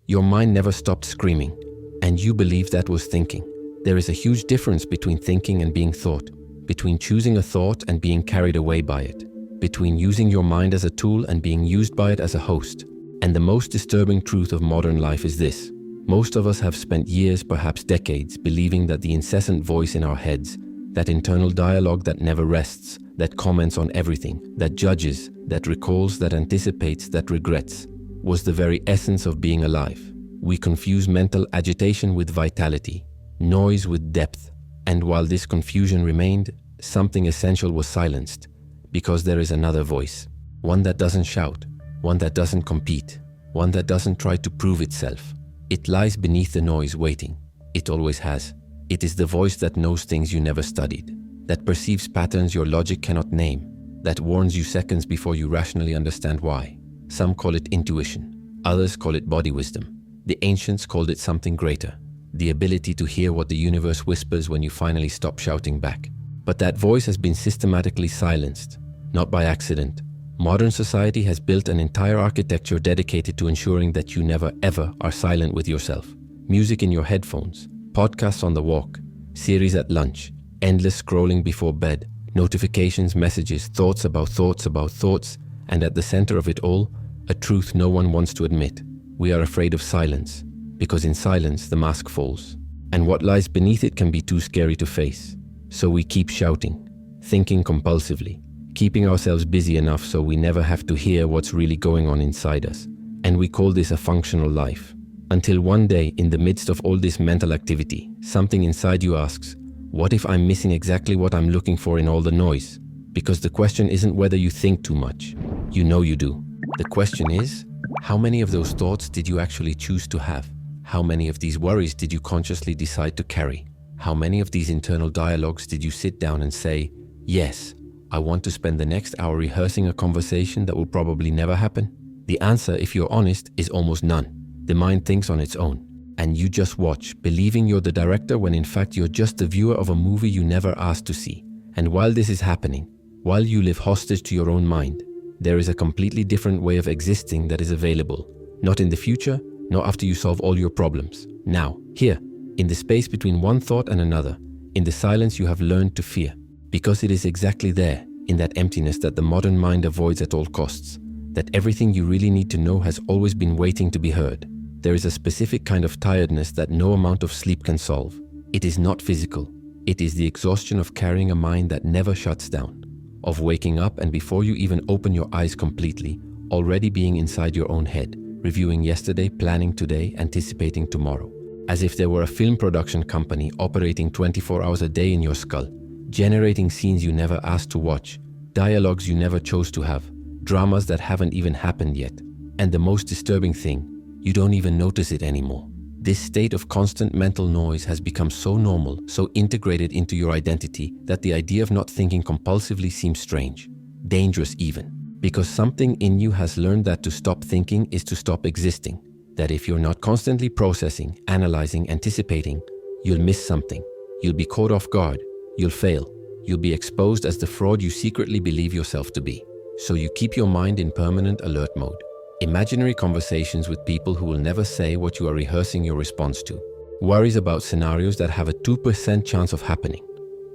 Your mind never stopped screaming, and you believed that was thinking. There is a huge difference between thinking and being thought, between choosing a thought and being carried away by it, between using your mind as a tool and being used by it as a host. And the most disturbing truth of modern life is this. Most of us have spent years, perhaps decades, believing that the incessant voice in our heads, that internal dialogue that never rests, that comments on everything, that judges, that recalls, that anticipates, that regrets, was the very essence of being alive. We confuse mental agitation with vitality, noise with depth, and while this confusion remained, something essential was silenced, because there is another voice, one that doesn't shout, one that doesn't compete, one that doesn't try to prove itself. It lies beneath the noise waiting. It always has. It is the voice that knows things you never studied, that perceives patterns your logic cannot name, that warns you seconds before you rationally understand why. Some call it intuition, others call it body wisdom. The ancients called it something greater, the ability to hear what the universe whispers when you finally stop shouting back. But that voice has been systematically silenced, not by accident. Modern society has built an entire architecture dedicated to ensuring that you never ever are silent with yourself. Music in your headphones, podcasts on the walk, series at lunch, endless scrolling before bed, notifications, messages, thoughts about thoughts, and at the center of it all, a truth no one wants to admit. We are afraid of silence, because in silence the mask falls, and what lies beneath it can be too scary to face. So we keep shouting, thinking compulsively, keeping ourselves busy enough so we never have to hear what's really going on inside us. And we call this a functional life. Until one day, in the midst of all this mental activity, something inside you asks, what if I'm missing exactly what I'm looking for in all the noise? Because the question isn't whether you think too much. You know you do. The question is, how many of those thoughts did you actually choose to have? How many of these worries did you consciously decide to carry? How many of these internal dialogues did you sit down and say, yes, I want to spend the next hour rehearsing a conversation that will probably never happen? The answer, if you're honest, is almost none. The mind thinks on its own, and you just watch, believing you're the director when in fact you're just the viewer of a movie you never asked to see. And while this is happening, while you live hostage to your own mind, there is a completely different way of existing that is available. Not in the future, not after you solve all your problems. Now, here, in the space between one thought and another, in the silence you have learned to fear. Because it is exactly there, in that emptiness that the modern mind avoids at all costs, that everything you really need to know has always been waiting to be heard. There is a specific kind of tiredness that no amount of sleep can solve. It is not physical. It is the exhaustion of carrying a mind that never shuts down, of waking up and before you even open your eyes completely, already being inside your own head, reviewing yesterday, planning today, anticipating tomorrow. As if there were a film production company operating 24 hours a day in your skull, generating scenes you never asked to watch, dialogues you never chose to have, dramas that haven't even happened yet. And the most disturbing thing, you don't even notice it anymore. This state of constant mental noise has become so normal, so integrated into your identity, that the idea of not thinking compulsively seems strange, dangerous even. Because something in you has learned that to stop thinking is to stop existing. That if you're not constantly processing, analyzing, anticipating, you'll miss something. You'll be caught off guard. You'll fail. You'll be exposed as the fraud you secretly believe yourself to be. So you keep your mind in permanent alert mode. Imaginary conversations with people who will never say what you are rehearsing your response to. Worries about scenarios that have a 2% chance of happening.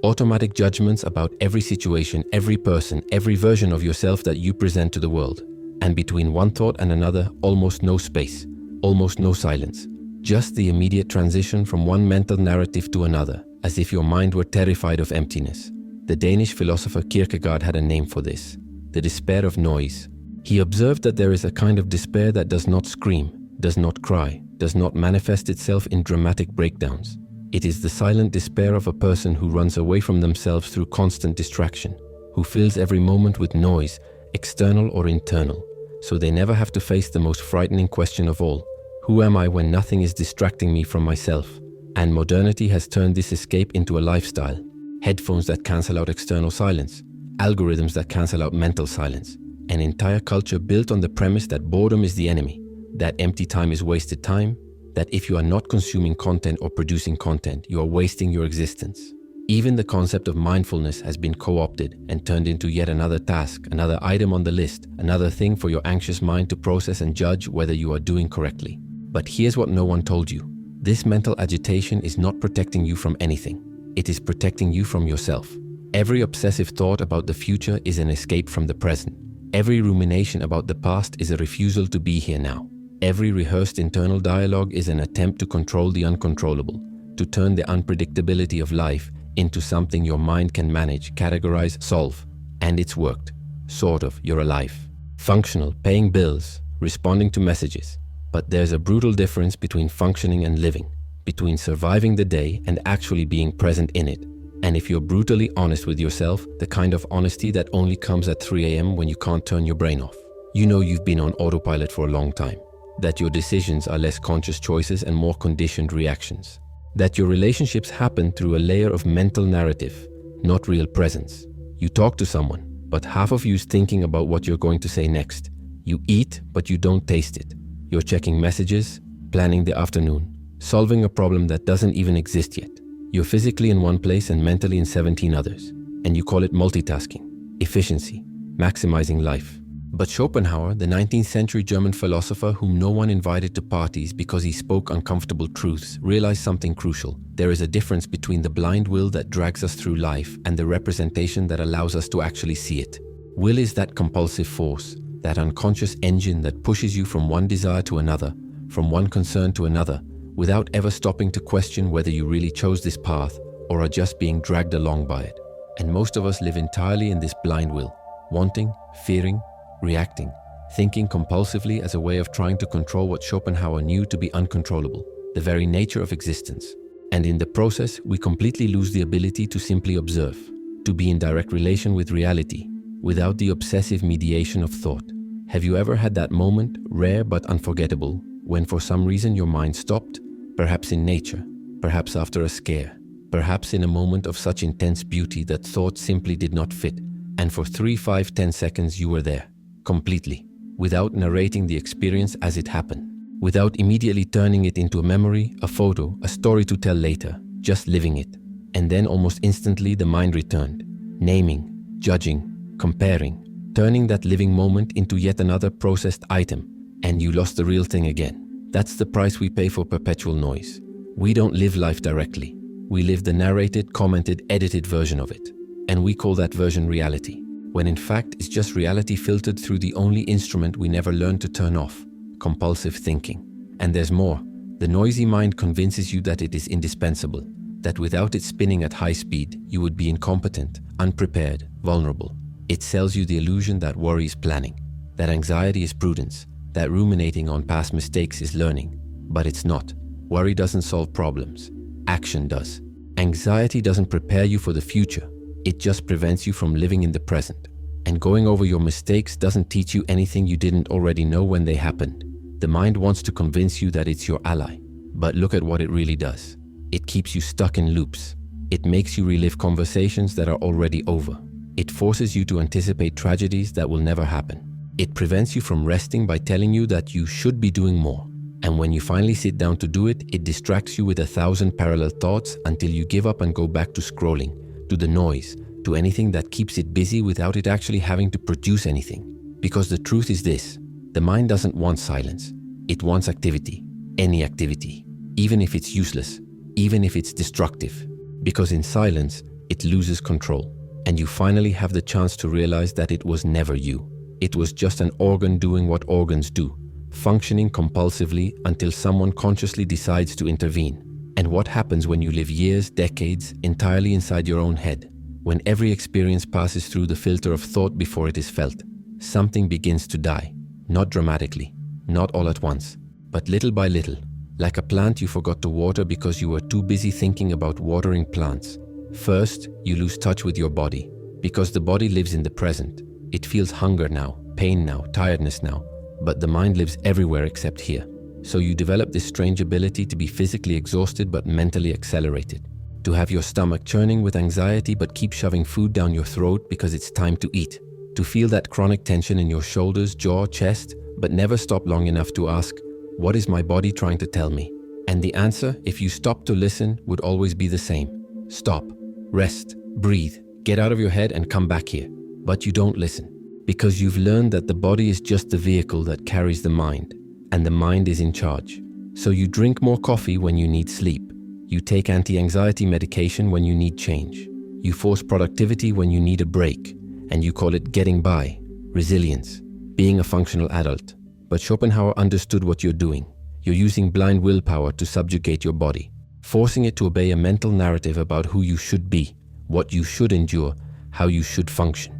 Automatic judgments about every situation, every person, every version of yourself that you present to the world. And between one thought and another, almost no space, almost no silence. Just the immediate transition from one mental narrative to another, as if your mind were terrified of emptiness. The Danish philosopher Kierkegaard had a name for this, the despair of noise. He observed that there is a kind of despair that does not scream, does not cry, does not manifest itself in dramatic breakdowns. It is the silent despair of a person who runs away from themselves through constant distraction, who fills every moment with noise, external or internal, so they never have to face the most frightening question of all: who am I when nothing is distracting me from myself? And modernity has turned this escape into a lifestyle. Headphones that cancel out external silence, algorithms that cancel out mental silence, an entire culture built on the premise that boredom is the enemy, that empty time is wasted time, that if you are not consuming content or producing content, you are wasting your existence. Even the concept of mindfulness has been co-opted and turned into yet another task, another item on the list, another thing for your anxious mind to process and judge whether you are doing correctly. But here's what no one told you. This mental agitation is not protecting you from anything. It is protecting you from yourself. Every obsessive thought about the future is an escape from the present. Every rumination about the past is a refusal to be here now. Every rehearsed internal dialogue is an attempt to control the uncontrollable, to turn the unpredictability of life into something your mind can manage, categorize, solve. And it's worked. Sort of. You're alive. Functional, paying bills, responding to messages. But there's a brutal difference between functioning and living, between surviving the day and actually being present in it. And if you're brutally honest with yourself, the kind of honesty that only comes at 3 a.m. when you can't turn your brain off, you know you've been on autopilot for a long time. That your decisions are less conscious choices and more conditioned reactions. That your relationships happen through a layer of mental narrative, not real presence. You talk to someone, but half of you's thinking about what you're going to say next. You eat, but you don't taste it. You're checking messages, planning the afternoon, solving a problem that doesn't even exist yet. You're physically in one place and mentally in 17 others. And you call it multitasking, efficiency, maximizing life. But Schopenhauer, the 19th century German philosopher whom no one invited to parties because he spoke uncomfortable truths, realized something crucial. There is a difference between the blind will that drags us through life and the representation that allows us to actually see it. Will is that compulsive force, that unconscious engine that pushes you from one desire to another, from one concern to another, without ever stopping to question whether you really chose this path or are just being dragged along by it. And most of us live entirely in this blind will, wanting, fearing, reacting, thinking compulsively as a way of trying to control what Schopenhauer knew to be uncontrollable, the very nature of existence. And in the process, we completely lose the ability to simply observe, to be in direct relation with reality, without the obsessive mediation of thought. Have you ever had that moment, rare but unforgettable, when for some reason your mind stopped, perhaps in nature, perhaps after a scare, perhaps in a moment of such intense beauty that thought simply did not fit, and for 3, 5, 10 seconds you were there, completely, without narrating the experience as it happened, without immediately turning it into a memory, a photo, a story to tell later, just living it. And then almost instantly the mind returned, naming, judging, comparing, turning that living moment into yet another processed item, and you lost the real thing again. That's the price we pay for perpetual noise. We don't live life directly. We live the narrated, commented, edited version of it. And we call that version reality, when in fact it's just reality filtered through the only instrument we never learned to turn off, compulsive thinking. And there's more. The noisy mind convinces you that it is indispensable, that without it spinning at high speed, you would be incompetent, unprepared, vulnerable. It sells you the illusion that worry is planning, that anxiety is prudence, that ruminating on past mistakes is learning. But it's not. Worry doesn't solve problems. Action does. Anxiety doesn't prepare you for the future. It just prevents you from living in the present. And going over your mistakes doesn't teach you anything you didn't already know when they happened. The mind wants to convince you that it's your ally. But look at what it really does. It keeps you stuck in loops. It makes you relive conversations that are already over. It forces you to anticipate tragedies that will never happen. It prevents you from resting by telling you that you should be doing more. And when you finally sit down to do it, it distracts you with 1,000 parallel thoughts until you give up and go back to scrolling, to the noise, to anything that keeps it busy without it actually having to produce anything. Because the truth is this, the mind doesn't want silence. It wants activity, any activity, even if it's useless, even if it's destructive. Because in silence, it loses control. And you finally have the chance to realize that it was never you. It was just an organ doing what organs do, functioning compulsively until someone consciously decides to intervene. And what happens when you live years, decades, entirely inside your own head? When every experience passes through the filter of thought before it is felt, something begins to die. Not dramatically, not all at once, but little by little, like a plant you forgot to water because you were too busy thinking about watering plants. First, you lose touch with your body, because the body lives in the present. It feels hunger now, pain now, tiredness now, but the mind lives everywhere except here. So you develop this strange ability to be physically exhausted but mentally accelerated. To have your stomach churning with anxiety but keep shoving food down your throat because it's time to eat. To feel that chronic tension in your shoulders, jaw, chest, but never stop long enough to ask, what is my body trying to tell me? And the answer, if you stop to listen, would always be the same. Stop, rest, breathe, get out of your head and come back here. But you don't listen, because you've learned that the body is just the vehicle that carries the mind, and the mind is in charge. So you drink more coffee when you need sleep. You take anti-anxiety medication when you need change. You force productivity when you need a break, and you call it getting by, resilience, being a functional adult. But Schopenhauer understood what you're doing. You're using blind willpower to subjugate your body, forcing it to obey a mental narrative about who you should be, what you should endure, how you should function.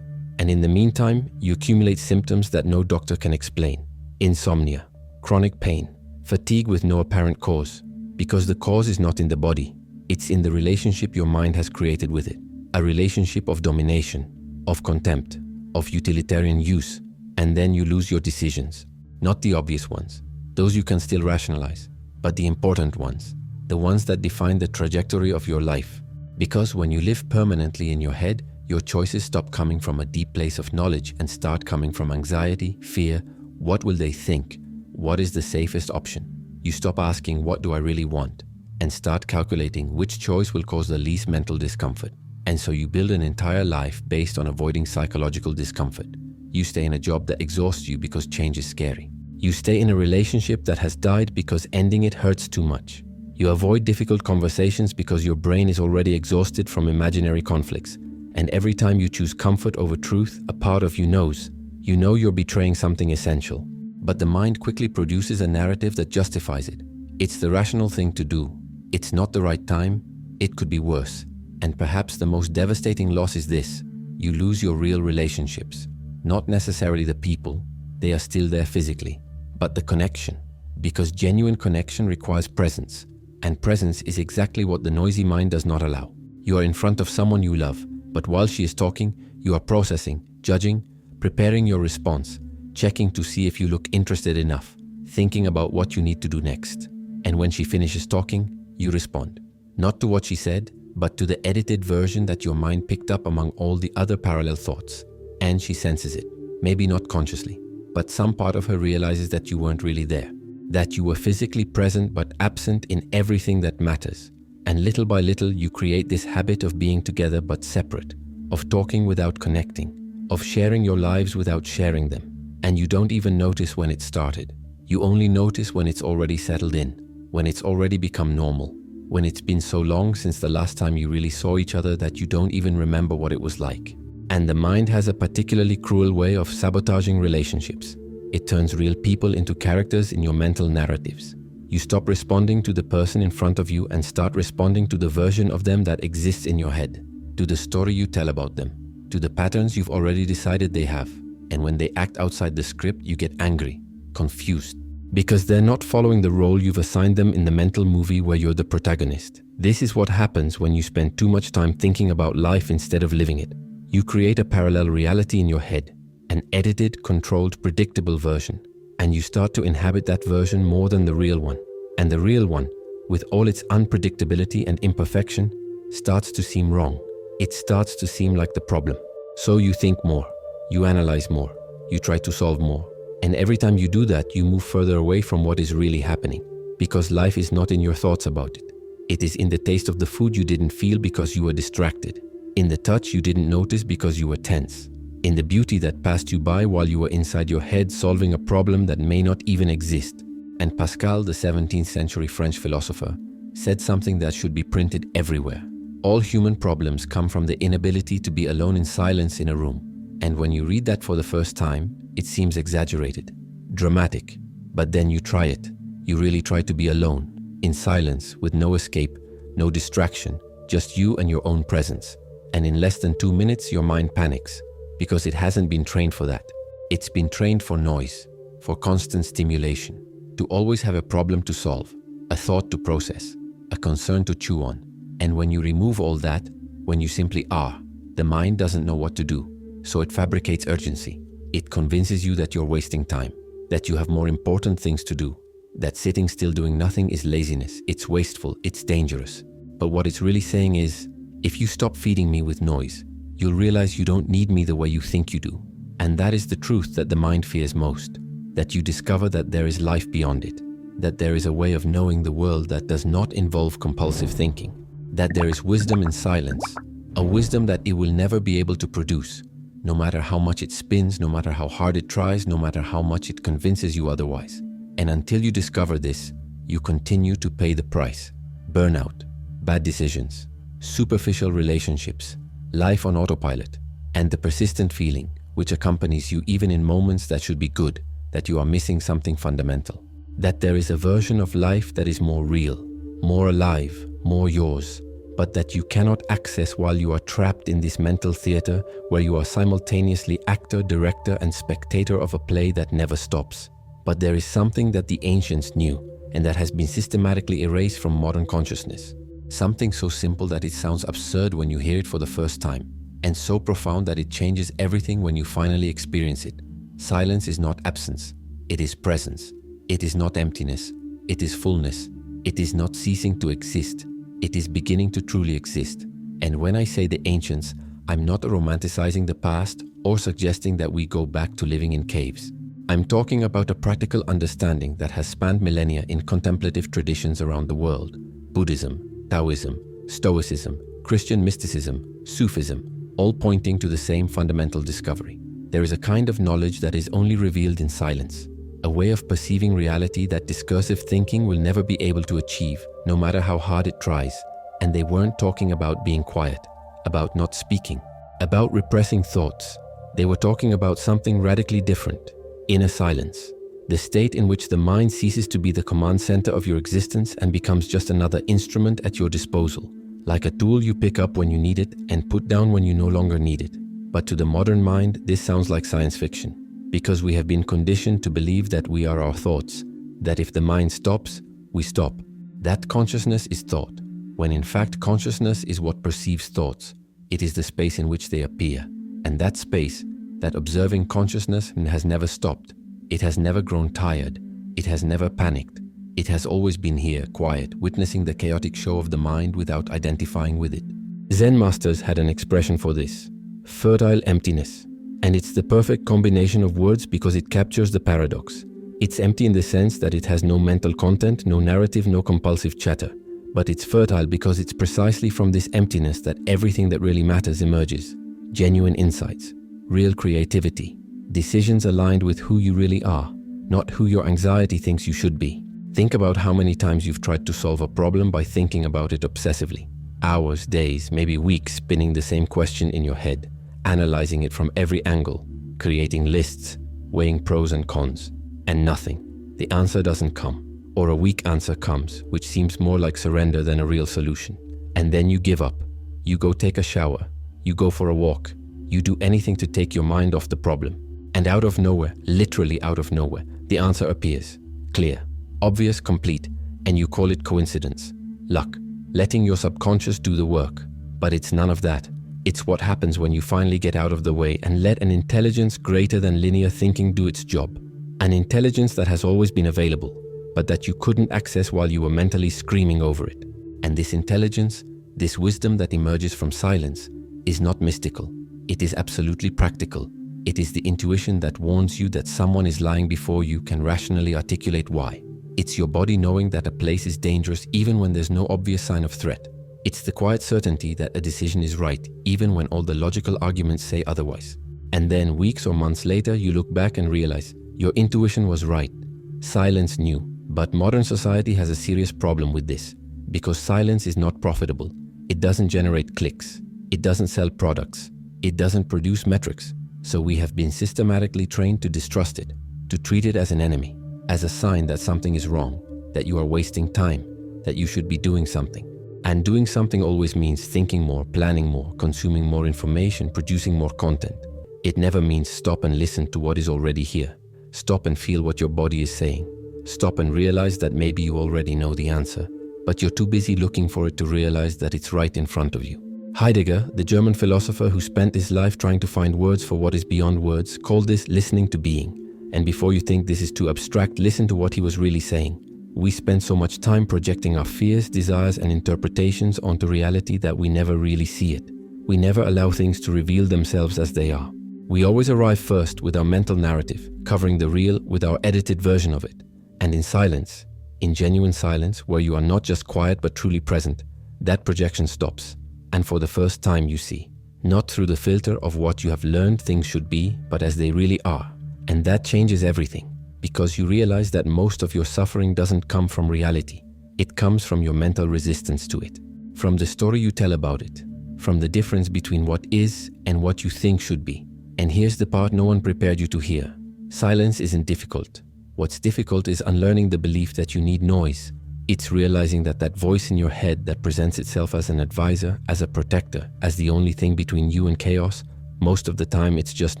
And in the meantime, you accumulate symptoms that no doctor can explain. Insomnia, chronic pain, fatigue with no apparent cause, because the cause is not in the body. It's in the relationship your mind has created with it. A relationship of domination, of contempt, of utilitarian use, and then you lose your decisions. Not the obvious ones, those you can still rationalize, but the important ones, the ones that define the trajectory of your life. Because when you live permanently in your head, your choices stop coming from a deep place of knowledge and start coming from anxiety, fear, what will they think, what is the safest option. You stop asking, what do I really want, and start calculating which choice will cause the least mental discomfort. And so you build an entire life based on avoiding psychological discomfort. You stay in a job that exhausts you because change is scary. You stay in a relationship that has died because ending it hurts too much. You avoid difficult conversations because your brain is already exhausted from imaginary conflicts. And every time you choose comfort over truth, a part of you knows. You know you're betraying something essential. But the mind quickly produces a narrative that justifies it. It's the rational thing to do. It's not the right time. It could be worse. And perhaps the most devastating loss is this. You lose your real relationships. Not necessarily the people. They are still there physically. But the connection. Because genuine connection requires presence. And presence is exactly what the noisy mind does not allow. You are in front of someone you love, but while she is talking, you are processing, judging, preparing your response, checking to see if you look interested enough, thinking about what you need to do next. And when she finishes talking, you respond. Not to what she said, but to the edited version that your mind picked up among all the other parallel thoughts. And she senses it, maybe not consciously, but some part of her realizes that you weren't really there. That you were physically present but absent in everything that matters. And little by little you create this habit of being together but separate, of talking without connecting, of sharing your lives without sharing them. And you don't even notice when it started. You only notice when it's already settled in, when it's already become normal, when it's been so long since the last time you really saw each other that you don't even remember what it was like. And the mind has a particularly cruel way of sabotaging relationships. It turns real people into characters in your mental narratives. You stop responding to the person in front of you and start responding to the version of them that exists in your head, to the story you tell about them, to the patterns you've already decided they have. And when they act outside the script, you get angry, confused, because they're not following the role you've assigned them in the mental movie where you're the protagonist. This is what happens when you spend too much time thinking about life instead of living it. You create a parallel reality in your head, an edited, controlled, predictable version, and you start to inhabit that version more than the real one. And the real one, with all its unpredictability and imperfection, starts to seem wrong. It starts to seem like the problem. So you think more, you analyze more, you try to solve more. And every time you do that, you move further away from what is really happening. Because life is not in your thoughts about it. It is in the taste of the food you didn't feel because you were distracted. In the touch you didn't notice because you were tense. In the beauty that passed you by while you were inside your head solving a problem that may not even exist. And Pascal, the 17th century French philosopher, said something that should be printed everywhere. All human problems come from the inability to be alone in silence in a room. And when you read that for the first time, it seems exaggerated, dramatic. But then you try it. You really try to be alone, in silence, with no escape, no distraction, just you and your own presence. And in less than 2 minutes, your mind panics. Because it hasn't been trained for that. It's been trained for noise, for constant stimulation, to always have a problem to solve, a thought to process, a concern to chew on. And when you remove all that, when you simply are, the mind doesn't know what to do. So it fabricates urgency. It convinces you that you're wasting time, that you have more important things to do, that sitting still doing nothing is laziness, it's wasteful, it's dangerous. But what it's really saying is, if you stop feeding me with noise, you'll realize you don't need me the way you think you do. And that is the truth that the mind fears most, that you discover that there is life beyond it, that there is a way of knowing the world that does not involve compulsive thinking, that there is wisdom in silence, a wisdom that it will never be able to produce, no matter how much it spins, no matter how hard it tries, no matter how much it convinces you otherwise. And until you discover this, you continue to pay the price. Burnout, bad decisions, superficial relationships, life on autopilot, and the persistent feeling which accompanies you even in moments that should be good, that you are missing something fundamental. That there is a version of life that is more real, more alive, more yours, but that you cannot access while you are trapped in this mental theater where you are simultaneously actor, director, and spectator of a play that never stops. But there is something that the ancients knew and that has been systematically erased from modern consciousness. Something so simple that it sounds absurd when you hear it for the first time, and so profound that it changes everything when you finally experience it. Silence is not absence, it is presence. It is not emptiness, it is fullness. It is not ceasing to exist, it is beginning to truly exist. And when I say the ancients, I'm not romanticizing the past or suggesting that we go back to living in caves. I'm talking about a practical understanding that has spanned millennia in contemplative traditions around the world. Buddhism, Taoism, Stoicism, Christian mysticism, Sufism, all pointing to the same fundamental discovery. There is a kind of knowledge that is only revealed in silence, a way of perceiving reality that discursive thinking will never be able to achieve, no matter how hard it tries. And they weren't talking about being quiet, about not speaking, about repressing thoughts. They were talking about something radically different: inner silence, the state in which the mind ceases to be the command center of your existence and becomes just another instrument at your disposal, like a tool you pick up when you need it and put down when you no longer need it. But to the modern mind, this sounds like science fiction, because we have been conditioned to believe that we are our thoughts, that if the mind stops, we stop. That consciousness is thought, when in fact consciousness is what perceives thoughts. It is the space in which they appear. And that space, that observing consciousness, has never stopped. It has never grown tired. It has never panicked. It has always been here, quiet, witnessing the chaotic show of the mind without identifying with it. Zen masters had an expression for this: fertile emptiness. And it's the perfect combination of words because it captures the paradox. It's empty in the sense that it has no mental content, no narrative, no compulsive chatter. But it's fertile because it's precisely from this emptiness that everything that really matters emerges. Genuine insights, real creativity, decisions aligned with who you really are, not who your anxiety thinks you should be. Think about how many times you've tried to solve a problem by thinking about it obsessively. Hours, days, maybe weeks spinning the same question in your head, analyzing it from every angle, creating lists, weighing pros and cons, and nothing. The answer doesn't come, or a weak answer comes, which seems more like surrender than a real solution. And then you give up. You go take a shower. You go for a walk. You do anything to take your mind off the problem. And out of nowhere, literally out of nowhere, the answer appears. Clear, obvious, complete, and you call it coincidence, luck, letting your subconscious do the work. But it's none of that. It's what happens when you finally get out of the way and let an intelligence greater than linear thinking do its job. An intelligence that has always been available, but that you couldn't access while you were mentally screaming over it. And this intelligence, this wisdom that emerges from silence, is not mystical. It is absolutely practical. It is the intuition that warns you that someone is lying before you can rationally articulate why. It's your body knowing that a place is dangerous even when there's no obvious sign of threat. It's the quiet certainty that a decision is right, even when all the logical arguments say otherwise. And then weeks or months later, you look back and realize your intuition was right. Silence knew. But modern society has a serious problem with this, because silence is not profitable. It doesn't generate clicks. It doesn't sell products. It doesn't produce metrics. So we have been systematically trained to distrust it, to treat it as an enemy, as a sign that something is wrong, that you are wasting time, that you should be doing something. And doing something always means thinking more, planning more, consuming more information, producing more content. It never means stop and listen to what is already here. Stop and feel what your body is saying. Stop and realize that maybe you already know the answer, but you're too busy looking for it to realize that it's right in front of you. Heidegger, the German philosopher who spent his life trying to find words for what is beyond words, called this listening to being. And before you think this is too abstract, listen to what he was really saying. We spend so much time projecting our fears, desires, and interpretations onto reality that we never really see it. We never allow things to reveal themselves as they are. We always arrive first with our mental narrative, covering the real with our edited version of it. And in silence, in genuine silence, where you are not just quiet but truly present, that projection stops. And for the first time you see, not through the filter of what you have learned things should be, but as they really are. And that changes everything. Because you realize that most of your suffering doesn't come from reality. It comes from your mental resistance to it, from the story you tell about it, from the difference between what is and what you think should be. And here's the part no one prepared you to hear. Silence isn't difficult. What's difficult is unlearning the belief that you need noise. It's realizing that that voice in your head that presents itself as an advisor, as a protector, as the only thing between you and chaos, most of the time it's just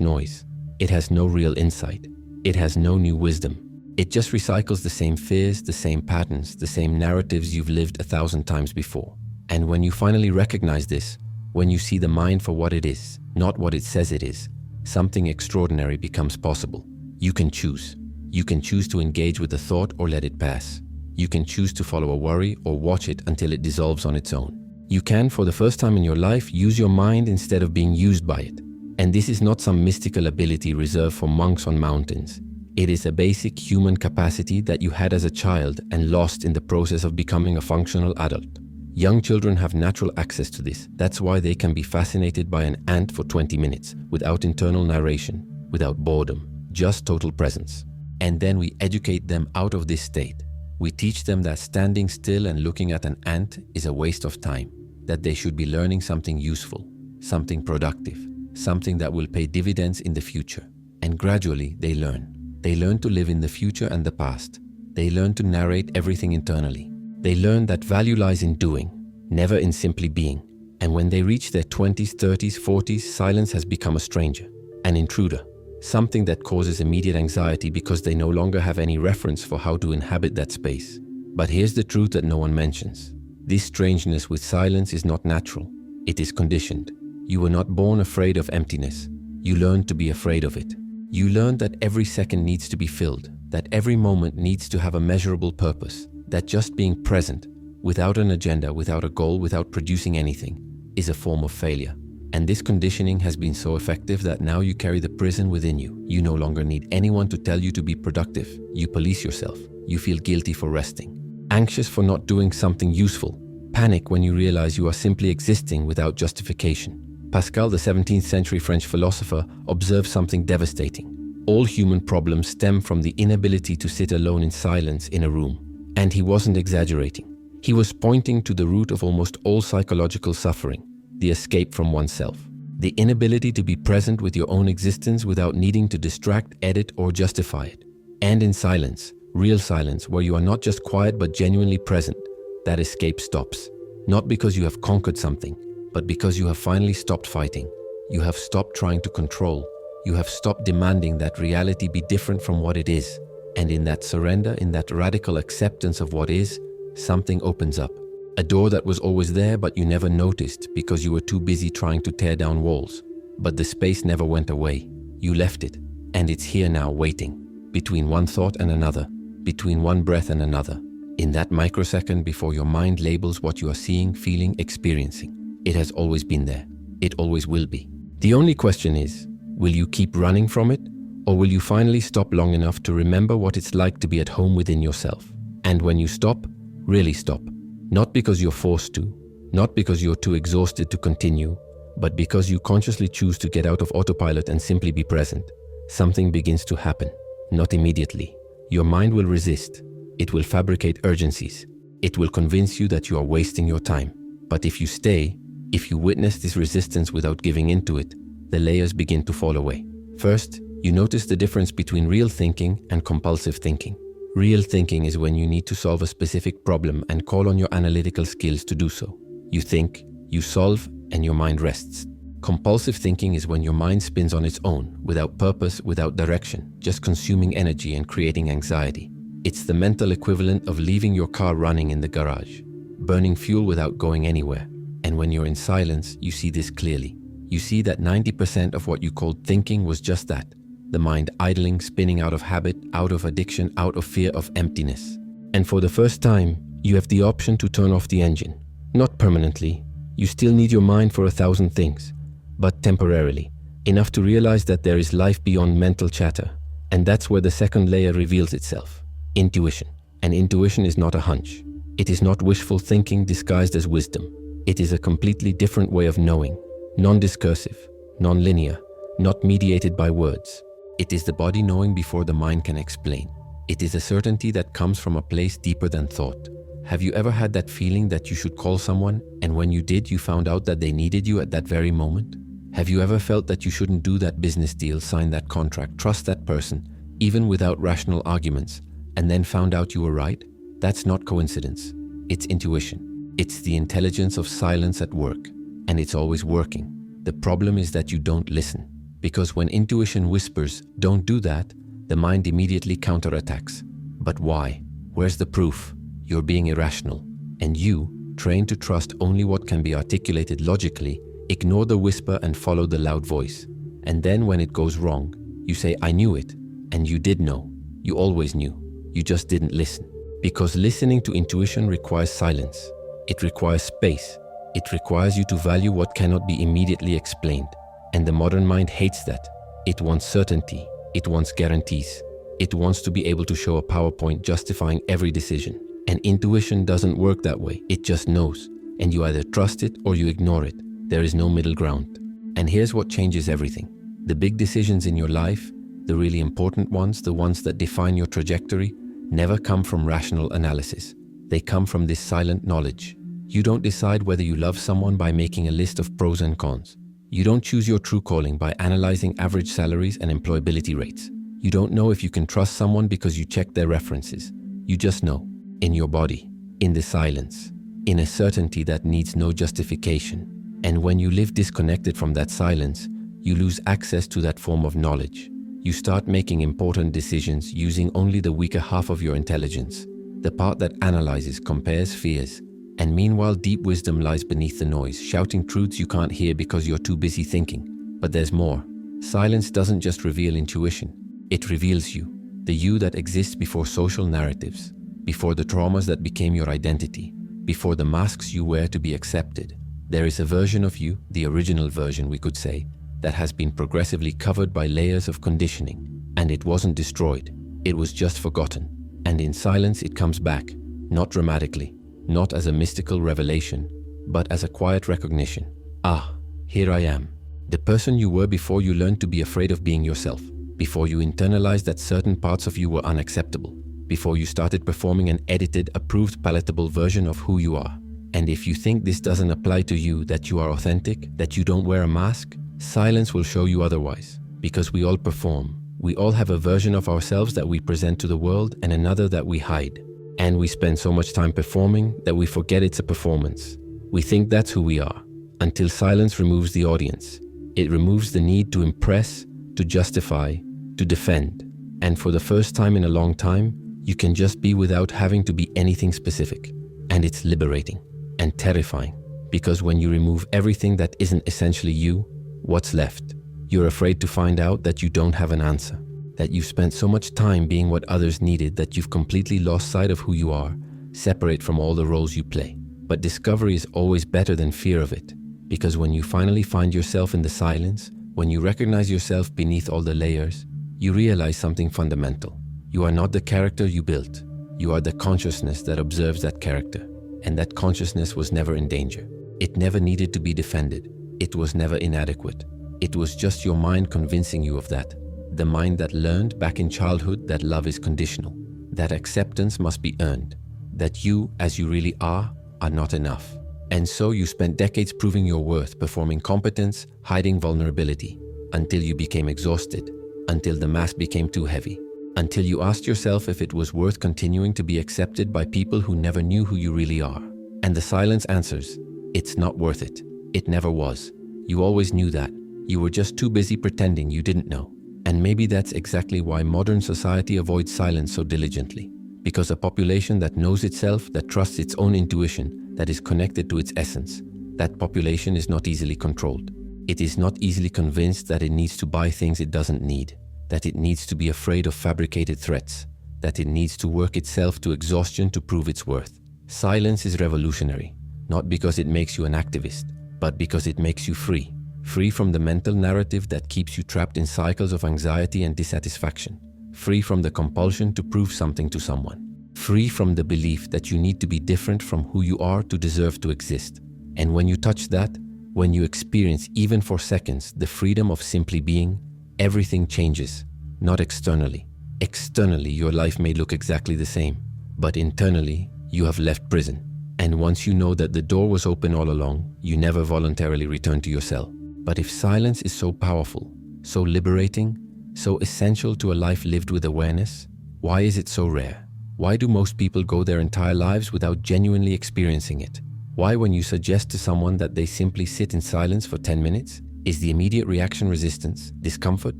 noise. It has no real insight. It has no new wisdom. It just recycles the same fears, the same patterns, the same narratives you've lived 1,000 times before. And when you finally recognize this, when you see the mind for what it is, not what it says it is, something extraordinary becomes possible. You can choose. You can choose to engage with the thought or let it pass. You can choose to follow a worry or watch it until it dissolves on its own. You can, for the first time in your life, use your mind instead of being used by it. And this is not some mystical ability reserved for monks on mountains. It is a basic human capacity that you had as a child and lost in the process of becoming a functional adult. Young children have natural access to this. That's why they can be fascinated by an ant for 20 minutes without internal narration, without boredom, just total presence. And then we educate them out of this state. We teach them that standing still and looking at an ant is a waste of time, that they should be learning something useful, something productive, something that will pay dividends in the future. And gradually they learn. They learn to live in the future and the past. They learn to narrate everything internally. They learn that value lies in doing, never in simply being. And when they reach their 20s, 30s, 40s, silence has become a stranger, an intruder, something that causes immediate anxiety because they no longer have any reference for how to inhabit that space. But here's the truth that no one mentions. This strangeness with silence is not natural. It is conditioned. You were not born afraid of emptiness. You learned to be afraid of it. You learned that every second needs to be filled, that every moment needs to have a measurable purpose, that just being present, without an agenda, without a goal, without producing anything, is a form of failure. And this conditioning has been so effective that now you carry the prison within you. You no longer need anyone to tell you to be productive. You police yourself. You feel guilty for resting, anxious for not doing something useful, panic when you realize you are simply existing without justification. Pascal, the 17th century French philosopher, observed something devastating. All human problems stem from the inability to sit alone in silence in a room. And he wasn't exaggerating. He was pointing to the root of almost all psychological suffering, the escape from oneself. The inability to be present with your own existence without needing to distract, edit, or justify it. And in silence, real silence, where you are not just quiet but genuinely present, that escape stops. Not because you have conquered something, but because you have finally stopped fighting. You have stopped trying to control. You have stopped demanding that reality be different from what it is. And in that surrender, in that radical acceptance of what is, something opens up. A door that was always there but you never noticed because you were too busy trying to tear down walls. But the space never went away. You left it. And it's here now, waiting. Between one thought and another. Between one breath and another. In that microsecond before your mind labels what you are seeing, feeling, experiencing. It has always been there. It always will be. The only question is, will you keep running from it? Or will you finally stop long enough to remember what it's like to be at home within yourself? And when you stop, really stop. Not because you're forced to, not because you're too exhausted to continue, but because you consciously choose to get out of autopilot and simply be present. Something begins to happen. Not immediately. Your mind will resist. It will fabricate urgencies. It will convince you that you are wasting your time. But if you stay, if you witness this resistance without giving into it, the layers begin to fall away. First, you notice the difference between real thinking and compulsive thinking. Real thinking is when you need to solve a specific problem and call on your analytical skills to do so. You think, you solve, and your mind rests. Compulsive thinking is when your mind spins on its own, without purpose, without direction, just consuming energy and creating anxiety. It's the mental equivalent of leaving your car running in the garage, burning fuel without going anywhere. And when you're in silence, you see this clearly. You see that 90% of what you called thinking was just that. The mind idling, spinning out of habit, out of addiction, out of fear of emptiness. And for the first time, you have the option to turn off the engine. Not permanently. You still need your mind for 1,000 things, but temporarily. Enough to realize that there is life beyond mental chatter. And that's where the second layer reveals itself. Intuition. And intuition is not a hunch. It is not wishful thinking disguised as wisdom. It is a completely different way of knowing. Non-discursive, non-linear, not mediated by words. It is the body knowing before the mind can explain. It is a certainty that comes from a place deeper than thought. Have you ever had that feeling that you should call someone, and when you did, you found out that they needed you at that very moment? Have you ever felt that you shouldn't do that business deal, sign that contract, trust that person, even without rational arguments, and then found out you were right? That's not coincidence. It's intuition. It's the intelligence of silence at work, and it's always working. The problem is that you don't listen, because when intuition whispers, "Don't do that," the mind immediately counterattacks. But why? Where's the proof? You're being irrational, and you, trained to trust only what can be articulated logically, ignore the whisper and follow the loud voice. And then when it goes wrong, you say, "I knew it," and you did know. You always knew. You just didn't listen. Because listening to intuition requires silence. It requires space. It requires you to value what cannot be immediately explained. And the modern mind hates that. It wants certainty. It wants guarantees. It wants to be able to show a PowerPoint justifying every decision. And intuition doesn't work that way. It just knows. And you either trust it or you ignore it. There is no middle ground. And here's what changes everything. The big decisions in your life, the really important ones, the ones that define your trajectory, never come from rational analysis. They come from this silent knowledge. You don't decide whether you love someone by making a list of pros and cons. You don't choose your true calling by analyzing average salaries and employability rates. You don't know if you can trust someone because you check their references. You just know, in your body, in the silence, in a certainty that needs no justification. And when you live disconnected from that silence, you lose access to that form of knowledge. You start making important decisions using only the weaker half of your intelligence, the part that analyzes, compares, fears. And meanwhile, deep wisdom lies beneath the noise, shouting truths you can't hear because you're too busy thinking. But there's more. Silence doesn't just reveal intuition. It reveals you, the you that exists before social narratives, before the traumas that became your identity, before the masks you wear to be accepted. There is a version of you, the original version we could say, that has been progressively covered by layers of conditioning. And it wasn't destroyed. It was just forgotten. And in silence it comes back, not dramatically, not as a mystical revelation, but as a quiet recognition. Ah, here I am. The person you were before you learned to be afraid of being yourself, before you internalized that certain parts of you were unacceptable, before you started performing an edited, approved, palatable version of who you are. And if you think this doesn't apply to you, that you are authentic, that you don't wear a mask, silence will show you otherwise. Because we all perform. We all have a version of ourselves that we present to the world and another that we hide. And we spend so much time performing that we forget it's a performance. We think that's who we are, until silence removes the audience. It removes the need to impress, to justify, to defend. And for the first time in a long time, you can just be without having to be anything specific. And it's liberating and terrifying, because when you remove everything that isn't essentially you, what's left? You're afraid to find out that you don't have an answer, that you've spent so much time being what others needed that you've completely lost sight of who you are, separate from all the roles you play. But discovery is always better than fear of it, because when you finally find yourself in the silence, when you recognize yourself beneath all the layers, you realize something fundamental. You are not the character you built. You are the consciousness that observes that character. And that consciousness was never in danger. It never needed to be defended. It was never inadequate. It was just your mind convincing you of that. The mind that learned back in childhood that love is conditional, that acceptance must be earned, that you, as you really are not enough. And so you spent decades proving your worth, performing competence, hiding vulnerability, until you became exhausted, until the mask became too heavy, until you asked yourself if it was worth continuing to be accepted by people who never knew who you really are. And the silence answers, it's not worth it. It never was. You always knew that. You were just too busy pretending you didn't know. And maybe that's exactly why modern society avoids silence so diligently. Because a population that knows itself, that trusts its own intuition, that is connected to its essence, that population is not easily controlled. It is not easily convinced that it needs to buy things it doesn't need, that it needs to be afraid of fabricated threats, that it needs to work itself to exhaustion to prove its worth. Silence is revolutionary, not because it makes you an activist, but because it makes you free. Free from the mental narrative that keeps you trapped in cycles of anxiety and dissatisfaction. Free from the compulsion to prove something to someone. Free from the belief that you need to be different from who you are to deserve to exist. And when you touch that, when you experience even for seconds the freedom of simply being, everything changes. not externally. Externally, your life may look exactly the same, but internally, you have left prison. And once you know that the door was open all along, you never voluntarily return to your cell. But if silence is so powerful, so liberating, so essential to a life lived with awareness, why is it so rare? Why do most people go their entire lives without genuinely experiencing it? Why, when you suggest to someone that they simply sit in silence for 10 minutes, is the immediate reaction resistance, discomfort,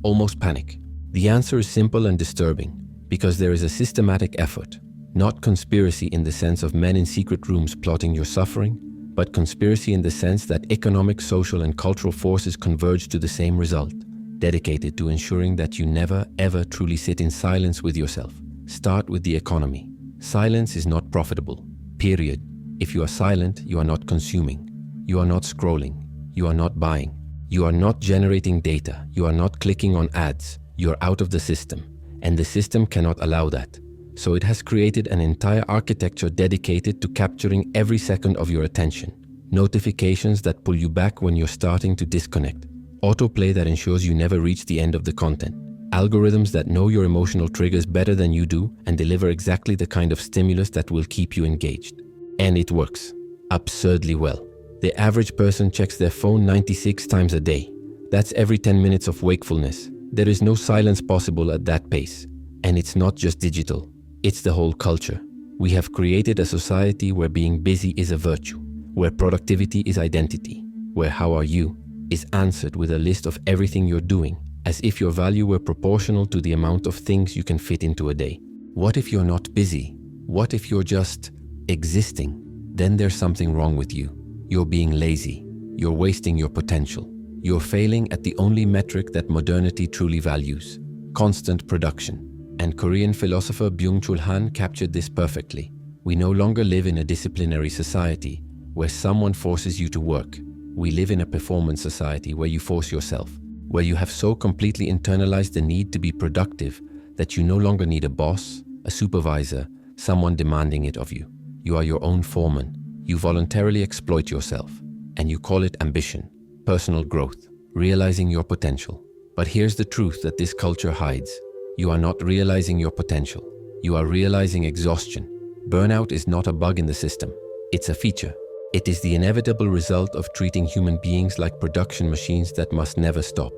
almost panic? The answer is simple and disturbing, because there is a systematic effort, not conspiracy in the sense of men in secret rooms plotting your suffering, but conspiracy in the sense that economic, social, and cultural forces converge to the same result, dedicated to ensuring that you never, ever truly sit in silence with yourself. Start with the economy. Silence is not profitable, period. If you are silent, you are not consuming. You are not scrolling. You are not buying. You are not generating data. You are not clicking on ads. You are out of the system, and the system cannot allow that. So it has created an entire architecture dedicated to capturing every second of your attention. Notifications that pull you back when you're starting to disconnect. Autoplay that ensures you never reach the end of the content. Algorithms that know your emotional triggers better than you do and deliver exactly the kind of stimulus that will keep you engaged. And it works absurdly well. The average person checks their phone 96 times a day. That's every 10 minutes of wakefulness. There is no silence possible at that pace. And it's not just digital, it's the whole culture. We have created a society where being busy is a virtue, where productivity is identity, where how are you is answered with a list of everything you're doing, as if your value were proportional to the amount of things you can fit into a day. What if you're not busy? What if you're just existing? Then there's something wrong with you. You're being lazy. You're wasting your potential. You're failing at the only metric that modernity truly values: constant production. And Korean philosopher Byung-Chul Han captured this perfectly. We no longer live in a disciplinary society where someone forces you to work. We live in a performance society where you force yourself, where you have so completely internalized the need to be productive that you no longer need a boss, a supervisor, someone demanding it of you. You are your own foreman. You voluntarily exploit yourself, and you call it ambition, personal growth, realizing your potential. But here's the truth that this culture hides. You are not realizing your potential. You are realizing exhaustion. Burnout is not a bug in the system. It's a feature. It is the inevitable result of treating human beings like production machines that must never stop.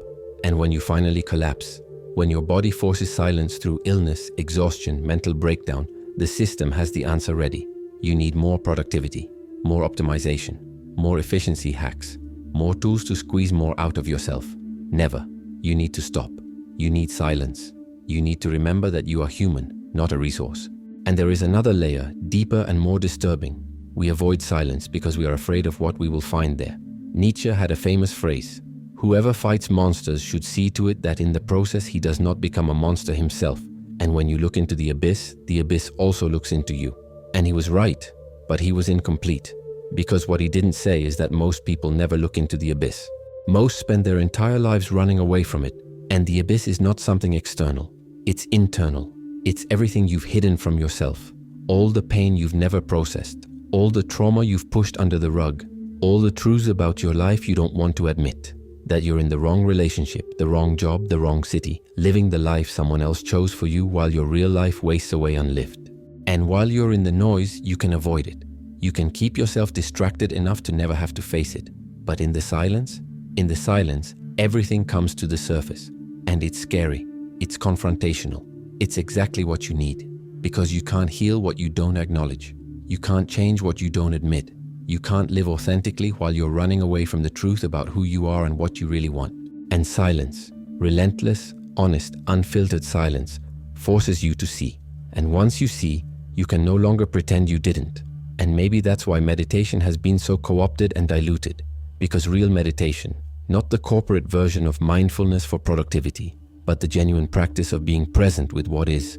And when you finally collapse, when your body forces silence through illness, exhaustion, mental breakdown, the system has the answer ready. You need more productivity, more optimization, more efficiency hacks, more tools to squeeze more out of yourself. Never. You need to stop. You need silence. You need to remember that you are human, not a resource. And there is another layer, deeper and more disturbing. We avoid silence because we are afraid of what we will find there. Nietzsche had a famous phrase: whoever fights monsters should see to it that in the process he does not become a monster himself. And when you look into the abyss also looks into you. And he was right, but he was incomplete. Because what he didn't say is that most people never look into the abyss. Most spend their entire lives running away from it. And the abyss is not something external. It's internal. It's everything you've hidden from yourself. All the pain you've never processed. All the trauma you've pushed under the rug. All the truths about your life you don't want to admit. That you're in the wrong relationship, the wrong job, the wrong city, living the life someone else chose for you while your real life wastes away unlived. And while you're in the noise, you can avoid it. You can keep yourself distracted enough to never have to face it. But in the silence, everything comes to the surface. And it's scary. It's confrontational. It's exactly what you need. Because you can't heal what you don't acknowledge. You can't change what you don't admit. You can't live authentically while you're running away from the truth about who you are and what you really want. And silence, relentless, honest, unfiltered silence, forces you to see. And once you see, you can no longer pretend you didn't. And maybe that's why meditation has been so co-opted and diluted. Because real meditation, not the corporate version of mindfulness for productivity, but the genuine practice of being present with what is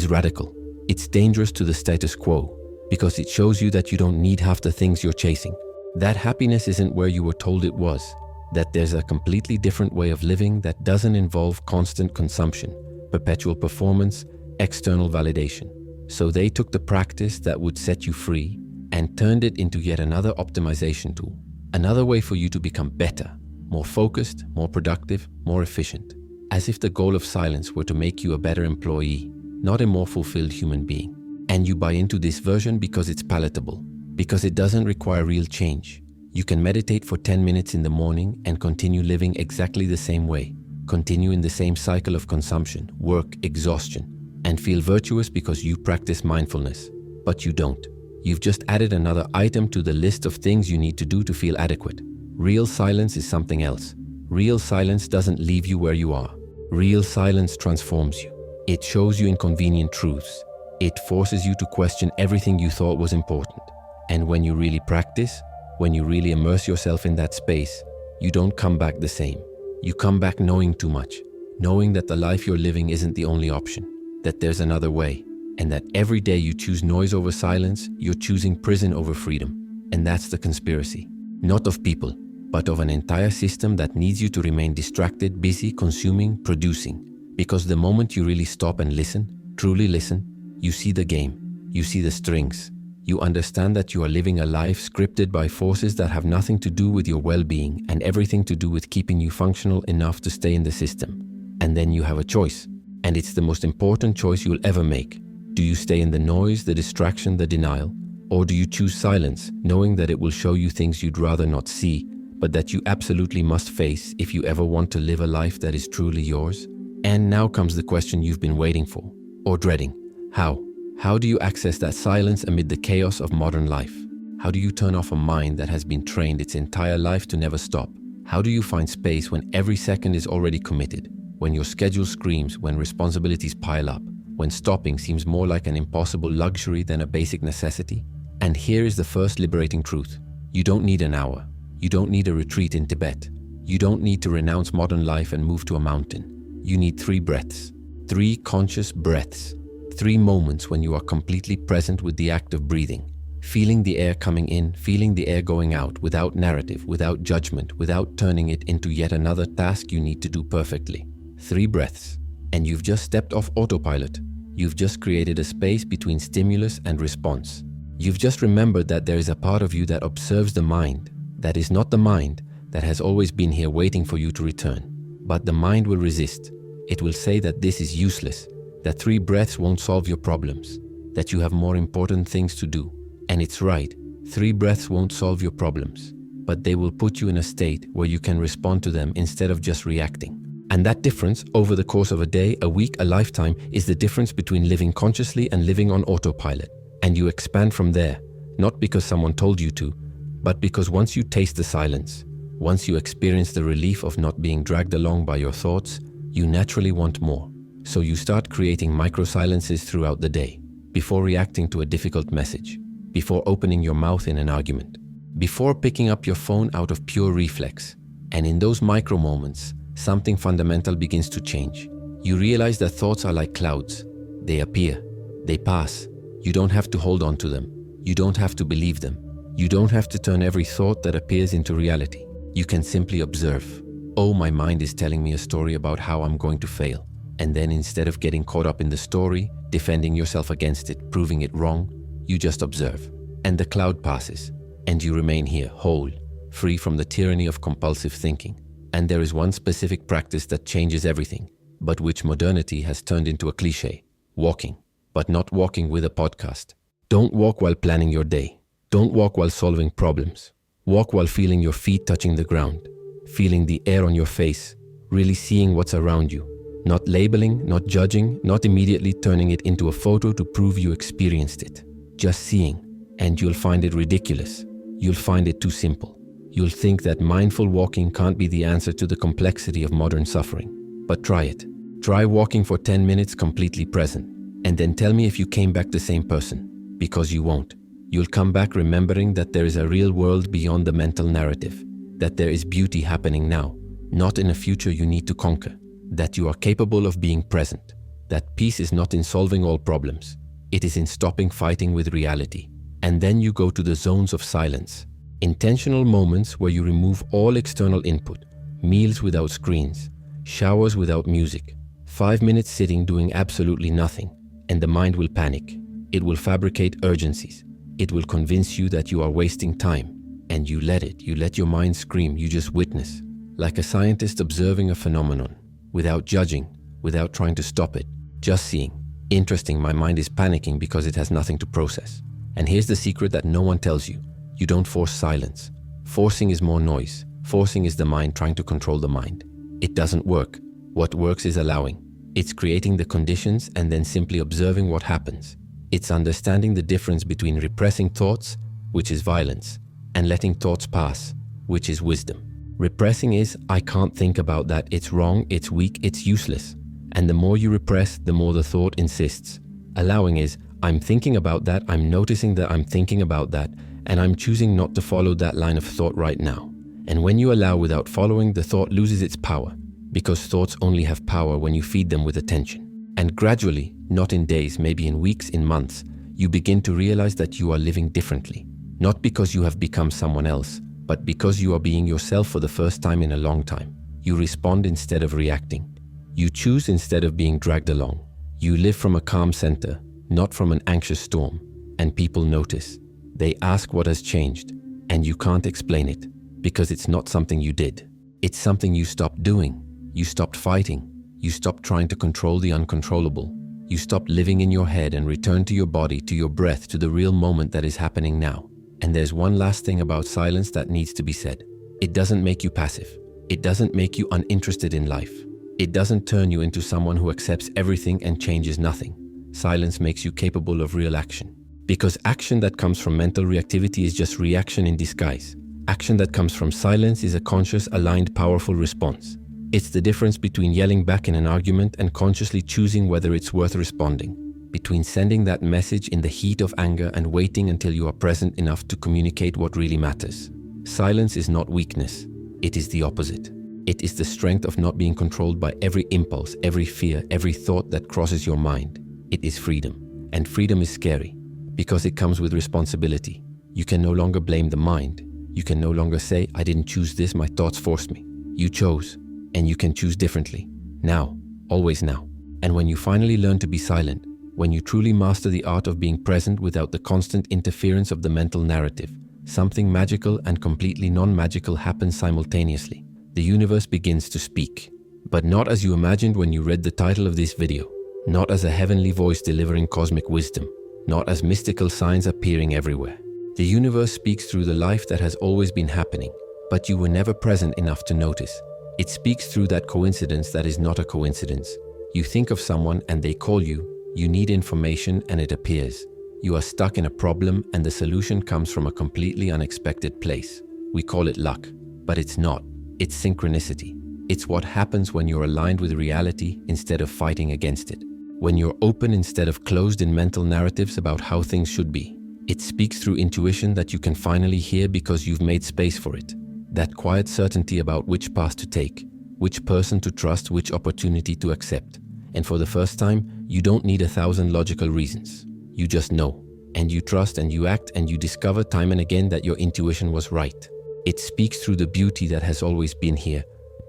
radical. It's dangerous to the status quo, because it shows you that you don't need half the things you're chasing. That happiness isn't where you were told it was, that there's a completely different way of living that doesn't involve constant consumption, perpetual performance, external validation. So they took the practice that would set you free and turned it into yet another optimization tool, another way for you to become better, more focused, more productive, more efficient. as if the goal of silence were to make you a better employee, not a more fulfilled human being. And you buy into this version because it's palatable, because it doesn't require real change. You can meditate for 10 minutes in the morning and continue living exactly the same way, continue in the same cycle of consumption, work, exhaustion, and feel virtuous because you practice mindfulness. But you don't. You've just added another item to the list of things you need to do to feel adequate. Real silence is something else. Real silence doesn't leave you where you are. Real silence transforms you. It shows you inconvenient truths. It forces you to question everything you thought was important. And when you really practice, when you really immerse yourself in that space, you don't come back the same. You come back knowing too much, knowing that the life you're living isn't the only option, that there's another way, and that every day you choose noise over silence, you're choosing prison over freedom. And that's the conspiracy, not of people, but of an entire system that needs you to remain distracted, busy, consuming, producing. Because the moment you really stop and listen, truly listen, you see the game, you see the strings. You understand that you are living a life scripted by forces that have nothing to do with your well-being and everything to do with keeping you functional enough to stay in the system. And then you have a choice. And it's the most important choice you'll ever make. Do you stay in the noise, the distraction, the denial? Or do you choose silence, knowing that it will show you things you'd rather not see, but that you absolutely must face if you ever want to live a life that is truly yours? And now comes the question you've been waiting for, or dreading. How? How do you access that silence amid the chaos of modern life? How do you turn off a mind that has been trained its entire life to never stop? How do you find space when every second is already committed? When your schedule screams, when responsibilities pile up, when stopping seems more like an impossible luxury than a basic necessity? And here is the first liberating truth. You don't need an hour. You don't need a retreat in Tibet. You don't need to renounce modern life and move to a mountain. You need 3 breaths, 3 conscious breaths, 3 moments when you are completely present with the act of breathing, feeling the air coming in, feeling the air going out, without narrative, without judgment, without turning it into yet another task you need to do perfectly. 3 breaths, and you've just stepped off autopilot. You've just created a space between stimulus and response. You've just remembered that there is a part of you that observes the mind, that is not the mind, that has always been here waiting for you to return. But the mind will resist. It will say that this is useless, that 3 breaths won't solve your problems, that you have more important things to do. And it's right, 3 breaths won't solve your problems, but they will put you in a state where you can respond to them instead of just reacting. And that difference, over the course of a day, a week, a lifetime, is the difference between living consciously and living on autopilot. And you expand from there, not because someone told you to, but because once you taste the silence, once you experience the relief of not being dragged along by your thoughts, you naturally want more. So you start creating micro-silences throughout the day, before reacting to a difficult message, before opening your mouth in an argument, before picking up your phone out of pure reflex. And in those micro moments, something fundamental begins to change. You realize that thoughts are like clouds. They appear, they pass. You don't have to hold on to them. You don't have to believe them. You don't have to turn every thought that appears into reality. You can simply observe. Oh, my mind is telling me a story about how I'm going to fail. And then instead of getting caught up in the story, defending yourself against it, proving it wrong, you just observe. And the cloud passes, and you remain here, whole, free from the tyranny of compulsive thinking. And there is one specific practice that changes everything, but which modernity has turned into a cliché: walking. But not walking with a podcast. Don't walk while planning your day. Don't walk while solving problems. Walk while feeling your feet touching the ground, feeling the air on your face, really seeing what's around you. Not labeling, not judging, not immediately turning it into a photo to prove you experienced it. Just seeing, and you'll find it ridiculous. You'll find it too simple. You'll think that mindful walking can't be the answer to the complexity of modern suffering. But try it. Try walking for 10 minutes completely present, and then tell me if you came back the same person. Because you won't. You'll come back remembering that there is a real world beyond the mental narrative, that there is beauty happening now, not in a future you need to conquer, that you are capable of being present, that peace is not in solving all problems, it is in stopping fighting with reality. And then you go to the zones of silence, intentional moments where you remove all external input, meals without screens, showers without music, 5 minutes sitting doing absolutely nothing, and the mind will panic. It will fabricate urgencies. It will convince you that you are wasting time. And you let it. You let your mind scream. You just witness. Like a scientist observing a phenomenon. without judging, without trying to stop it, just seeing. Interesting, my mind is panicking because it has nothing to process. And here's the secret that no one tells you. You don't force silence. Forcing is more noise. Forcing is the mind trying to control the mind. It doesn't work. What works is allowing. It's creating the conditions and then simply observing what happens. It's understanding the difference between repressing thoughts, which is violence, and letting thoughts pass, which is wisdom. Repressing is, I can't think about that, it's wrong, it's weak, it's useless. And the more you repress, the more the thought insists. Allowing is, I'm thinking about that, I'm noticing that I'm thinking about that, and I'm choosing not to follow that line of thought right now. And when you allow without following, the thought loses its power, because thoughts only have power when you feed them with attention. And gradually, not in days, maybe in weeks, in months, you begin to realize that you are living differently. Not because you have become someone else, but because you are being yourself for the first time in a long time. You respond instead of reacting. You choose instead of being dragged along. You live from a calm center, not from an anxious storm. And people notice. They ask what has changed, and you can't explain it, because it's not something you did. It's something you stopped doing. You stopped fighting. You stopped trying to control the uncontrollable. You stopped living in your head and returned to your body, to your breath, to the real moment that is happening now. And there's one last thing about silence that needs to be said. It doesn't make you passive. It doesn't make you uninterested in life. It doesn't turn you into someone who accepts everything and changes nothing. Silence makes you capable of real action. Because action that comes from mental reactivity is just reaction in disguise. Action that comes from silence is a conscious, aligned, powerful response. It's the difference between yelling back in an argument and consciously choosing whether it's worth responding. Between sending that message in the heat of anger and waiting until you are present enough to communicate what really matters. Silence is not weakness. It is the opposite. It is the strength of not being controlled by every impulse, every fear, every thought that crosses your mind. It is freedom. And freedom is scary because it comes with responsibility. You can no longer blame the mind. You can no longer say, I didn't choose this, my thoughts forced me. You chose, and you can choose differently. Now, always now. And when you finally learn to be silent, when you truly master the art of being present without the constant interference of the mental narrative, something magical and completely non-magical happens simultaneously. The universe begins to speak, but not as you imagined when you read the title of this video, not as a heavenly voice delivering cosmic wisdom, not as mystical signs appearing everywhere. The universe speaks through the life that has always been happening, but you were never present enough to notice. It speaks through that coincidence that is not a coincidence. You think of someone and they call you. You need information and it appears. You are stuck in a problem and the solution comes from a completely unexpected place. We call it luck, but it's not. It's synchronicity. It's what happens when you're aligned with reality instead of fighting against it. When you're open instead of closed in mental narratives about how things should be. It speaks through intuition that you can finally hear because you've made space for it. That quiet certainty about which path to take, which person to trust, which opportunity to accept. And for the first time, you don't need 1,000 logical reasons. You just know, and you trust and you act and you discover time and again that your intuition was right. It speaks through the beauty that has always been here,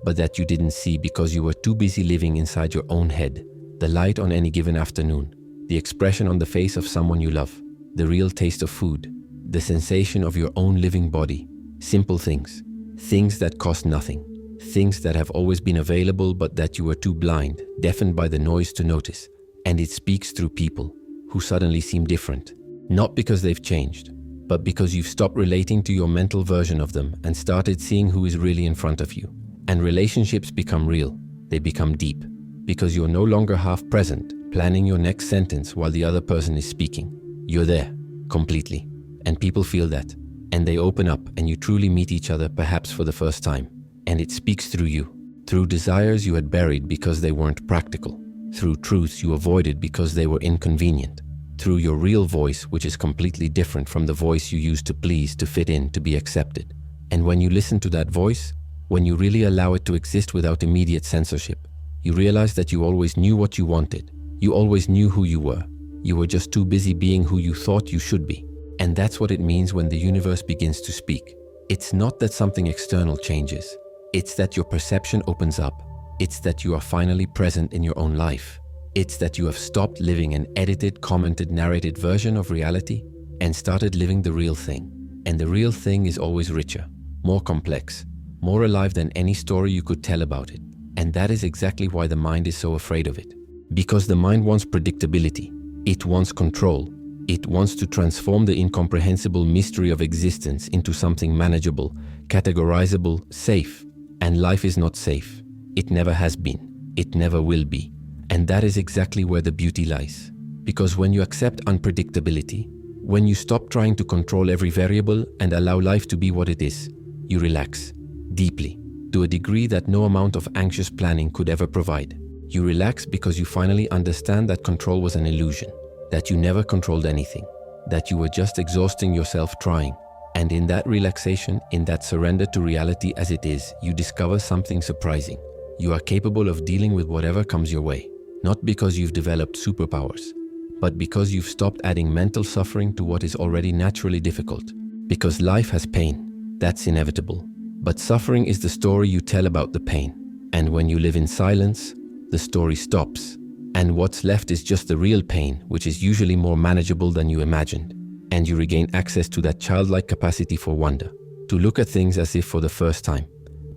but that you didn't see because you were too busy living inside your own head. The light on any given afternoon, the expression on the face of someone you love, the real taste of food, the sensation of your own living body. Simple things, things that cost nothing. Things that have always been available but that you were too blind, deafened by the noise to notice. And it speaks through people who suddenly seem different. Not because they've changed, but because you've stopped relating to your mental version of them and started seeing who is really in front of you. And relationships become real. They become deep. Because you're no longer half present, planning your next sentence while the other person is speaking. You're there, completely. And people feel that. And they open up and you truly meet each other perhaps for the first time. And it speaks through you, through desires you had buried because they weren't practical, through truths you avoided because they were inconvenient, through your real voice, which is completely different from the voice you used to please, to fit in, to be accepted. And when you listen to that voice, when you really allow it to exist without immediate censorship, you realize that you always knew what you wanted. You always knew who you were. You were just too busy being who you thought you should be. And that's what it means when the universe begins to speak. It's not that something external changes. It's that your perception opens up. It's that you are finally present in your own life. It's that you have stopped living an edited, commented, narrated version of reality and started living the real thing. And the real thing is always richer, more complex, more alive than any story you could tell about it. And that is exactly why the mind is so afraid of it. Because the mind wants predictability. It wants control. It wants to transform the incomprehensible mystery of existence into something manageable, categorizable, safe. And life is not safe. It never has been. It never will be. And that is exactly where the beauty lies. Because when you accept unpredictability, when you stop trying to control every variable and allow life to be what it is, you relax deeply, to a degree that no amount of anxious planning could ever provide. You relax because you finally understand that control was an illusion, that you never controlled anything, that you were just exhausting yourself trying. And in that relaxation, in that surrender to reality as it is, you discover something surprising. You are capable of dealing with whatever comes your way, not because you've developed superpowers, but because you've stopped adding mental suffering to what is already naturally difficult. Because life has pain, that's inevitable. But suffering is the story you tell about the pain. And when you live in silence, the story stops. And what's left is just the real pain, which is usually more manageable than you imagined. And you regain access to that childlike capacity for wonder, to look at things as if for the first time.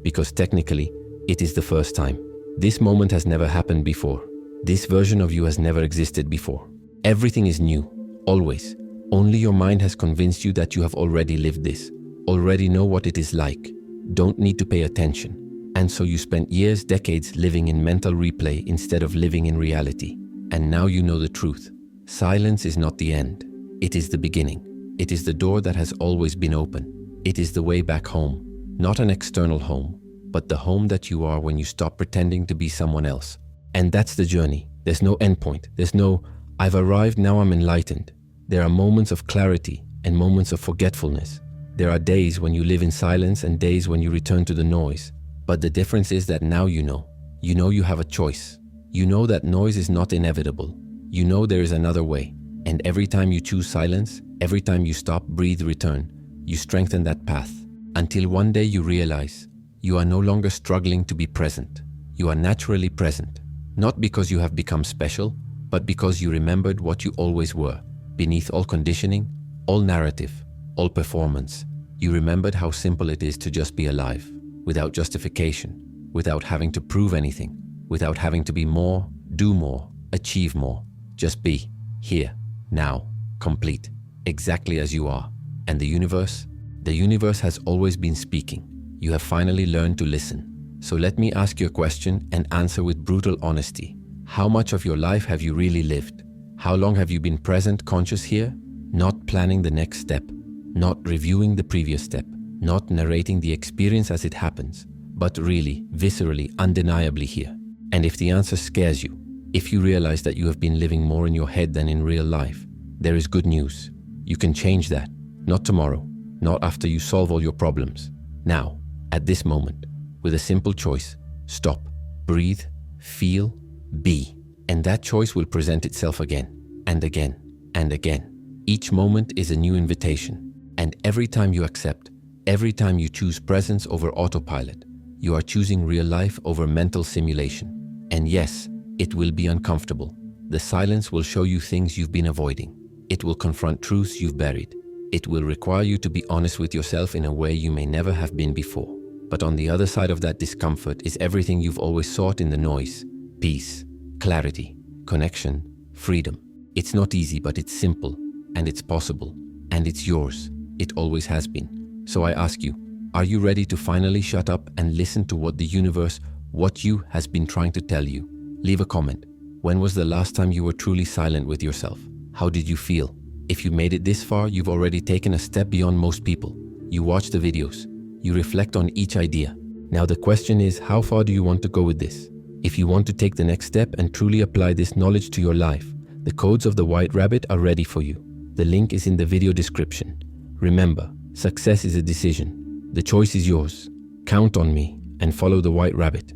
Because technically, it is the first time. This moment has never happened before. This version of you has never existed before. Everything is new, always. Only your mind has convinced you that you have already lived this, already know what it is like, don't need to pay attention. And so you spent years, decades living in mental replay instead of living in reality. And now you know the truth. Silence is not the end. It is the beginning. It is the door that has always been open. It is the way back home, not an external home, but the home that you are when you stop pretending to be someone else. And that's the journey. There's no endpoint. There's no, I've arrived, now I'm enlightened. There are moments of clarity and moments of forgetfulness. There are days when you live in silence and days when you return to the noise. But the difference is that now you know you have a choice. You know that noise is not inevitable. You know there is another way. And every time you choose silence, every time you stop, breathe, return, you strengthen that path. Until one day you realize you are no longer struggling to be present. You are naturally present. Not because you have become special, but because you remembered what you always were. Beneath all conditioning, all narrative, all performance, you remembered how simple it is to just be alive, without justification, without having to prove anything, without having to be more, do more, achieve more. Just be, here, now, complete, exactly as you are. And the universe has always been speaking. You have finally learned to listen. So let me ask you a question and answer with brutal honesty. How much of your life have you really lived? How long have you been present, conscious here? Not planning the next step, not reviewing the previous step, not narrating the experience as it happens, but really, viscerally, undeniably here. And if the answer scares you, if you realize that you have been living more in your head than in real life, there is good news. You can change that. Not tomorrow, not after you solve all your problems. Now, at this moment, with a simple choice: stop, breathe, feel, be. And that choice will present itself again, and again, and again. Each moment is a new invitation. And every time you accept, every time you choose presence over autopilot, you are choosing real life over mental simulation. And yes, it will be uncomfortable. The silence will show you things you've been avoiding. It will confront truths you've buried. It will require you to be honest with yourself in a way you may never have been before. But on the other side of that discomfort is everything you've always sought in the noise: peace, clarity, connection, freedom. It's not easy, but it's simple, and it's possible, and it's yours. It always has been. So I ask you, are you ready to finally shut up and listen to what the universe, what you, has been trying to tell you? Leave a comment. When was the last time you were truly silent with yourself? How did you feel? If you made it this far, you've already taken a step beyond most people. You watch the videos. You reflect on each idea. Now the question is, how far do you want to go with this? If you want to take the next step and truly apply this knowledge to your life, the codes of the White Rabbit are ready for you. The link is in the video description. Remember, success is a decision. The choice is yours. Count on me and follow the White Rabbit.